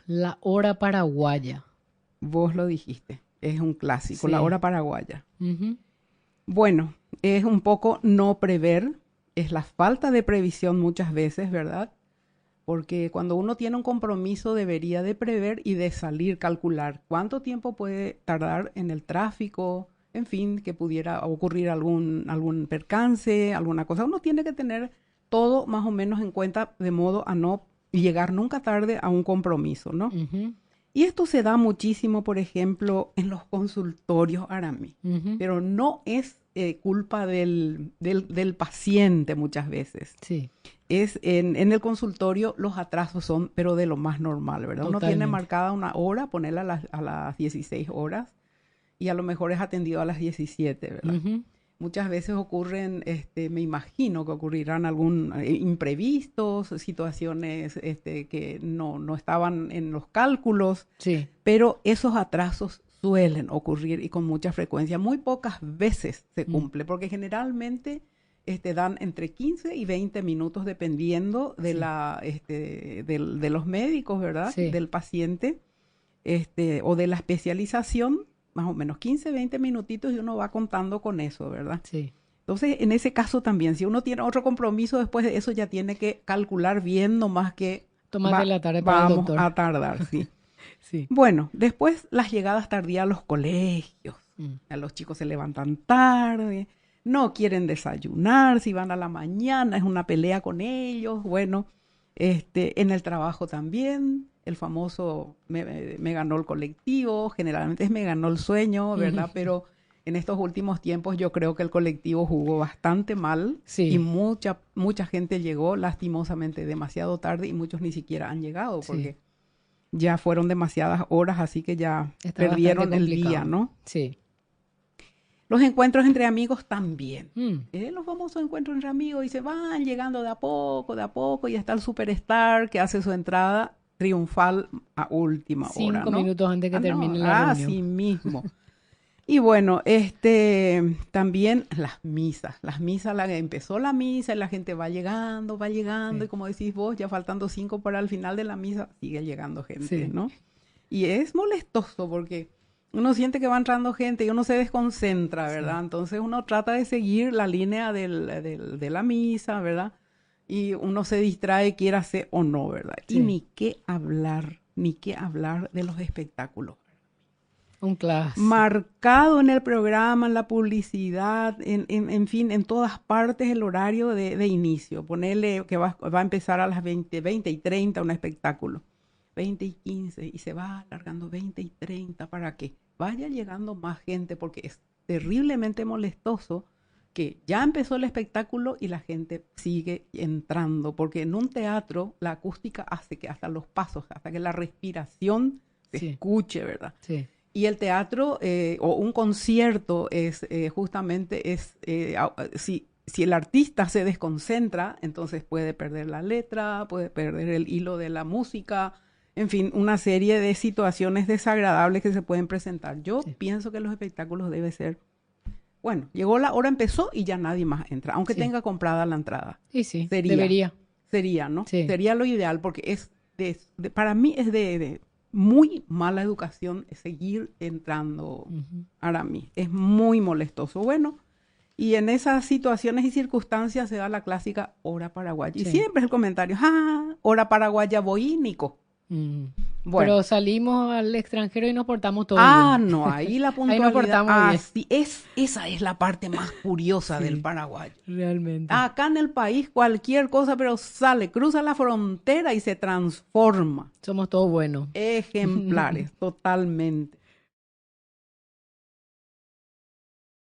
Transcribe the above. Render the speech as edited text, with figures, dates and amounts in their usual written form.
La hora paraguaya. Vos lo dijiste, es un clásico, la Sí. hora paraguaya. Ujú. Bueno, es un poco no prever, es la falta de previsión muchas veces, ¿verdad? Porque cuando uno tiene un compromiso debería de prever y de salir, calcular cuánto tiempo puede tardar en el tráfico, en fin, que pudiera ocurrir algún percance, alguna cosa. Uno tiene que tener todo más o menos en cuenta de modo a no llegar nunca tarde a un compromiso, ¿no? Ujú. Y esto se da muchísimo, por ejemplo, en los consultorios, Arami, Ujú. pero no es culpa del paciente muchas veces. Sí, Es en el consultorio los atrasos son, pero de lo más normal, ¿verdad? Uno tiene totalmente. marcada una hora, ponerla a las 16 horas y a lo mejor es atendido a las 17, ¿verdad? Ujú. Muchas veces ocurren, me imagino que ocurrirán algún imprevistos, situaciones que no estaban en los cálculos, Sí. pero esos atrasos suelen ocurrir y con mucha frecuencia. Muy pocas veces se Mm. cumple, porque generalmente dan entre 15 y 20 minutos dependiendo de, Sí, de los médicos, ¿verdad? sí, Del paciente, o de la especialización, más o menos 15, 20 minutitos y uno va contando con eso, ¿verdad? sí. Entonces, en ese caso también, si uno tiene otro compromiso después de eso, ya tiene que calcular bien nomás que Tómate la tarde para el vamos doctor. a tardar, sí. Sí. Bueno, después las llegadas tardías a los colegios. Mm. A los chicos se levantan tarde, no quieren desayunar, si van a la mañana es una pelea con ellos. Bueno, en el trabajo también, el famoso me ganó el colectivo, generalmente es me ganó el sueño, ¿verdad? Pero en estos últimos tiempos yo creo que el colectivo jugó bastante mal y Sí, mucha gente llegó lastimosamente demasiado tarde y muchos ni siquiera han llegado sí. porque ya fueron demasiadas horas, así que ya Está bastante perdieron el día, complicado. ¿no? Sí. Los encuentros entre amigos también. Mm. Los famosos encuentros entre amigos y se van llegando de a poco, y está el superstar que hace su entrada triunfal a última hora, Cinco ¿no? minutos antes que Ah, no, termine la reunión. así mismo. Y bueno, también las misas, empezó la misa y la gente va llegando, Sí, y como decís vos, ya faltando 5 para el final de la misa, sigue llegando gente, sí, ¿no? Y es molestoso porque uno siente que va entrando gente y uno se desconcentra, sí, ¿verdad? Entonces uno trata de seguir la línea de la misa, ¿verdad? Y uno se distrae, quiera hacer o no, ¿verdad? Y sí. ni qué hablar de los espectáculos. Un clásico. Marcado en el programa, en la publicidad, en fin, en todas partes el horario de inicio. Ponerle que va a empezar a las 20 y 30 un espectáculo. 20 y 15 y se va alargando 20 y 30 para que vaya llegando más gente, porque es terriblemente molestoso que ya empezó el espectáculo y la gente sigue entrando, porque en un teatro la acústica hace que hasta los pasos, hasta que la respiración se Sí, escuche, ¿verdad? sí, Y el teatro o un concierto es justamente, si el artista se desconcentra, entonces puede perder la letra, puede perder el hilo de la música, en fin, una serie de situaciones desagradables que se pueden presentar. Yo sí, pienso que los espectáculos deben ser, bueno, llegó la hora, empezó y ya nadie más entra, aunque sí. tenga comprada la entrada. Y sí, Sería, debería. sería, ¿no? Sí. Sería lo ideal porque para mí es de muy mala educación seguir entrando Ujú. a mí. Es muy molestoso. Bueno, y en esas situaciones y circunstancias se da la clásica hora paraguaya. Y Sí. siempre es el comentario, ¡ah! Hora paraguaya boínico. Mm. Bueno, Pero salimos al extranjero y nos portamos todo bien. no, ahí la Ahí nos puntualidad, portamos bien. sí, esa es la parte más curiosa del Sí, paraguayo. realmente. Acá en el país cualquier cosa, pero sale, cruza la frontera y se transforma. Somos todos buenos. Ejemplares, totalmente.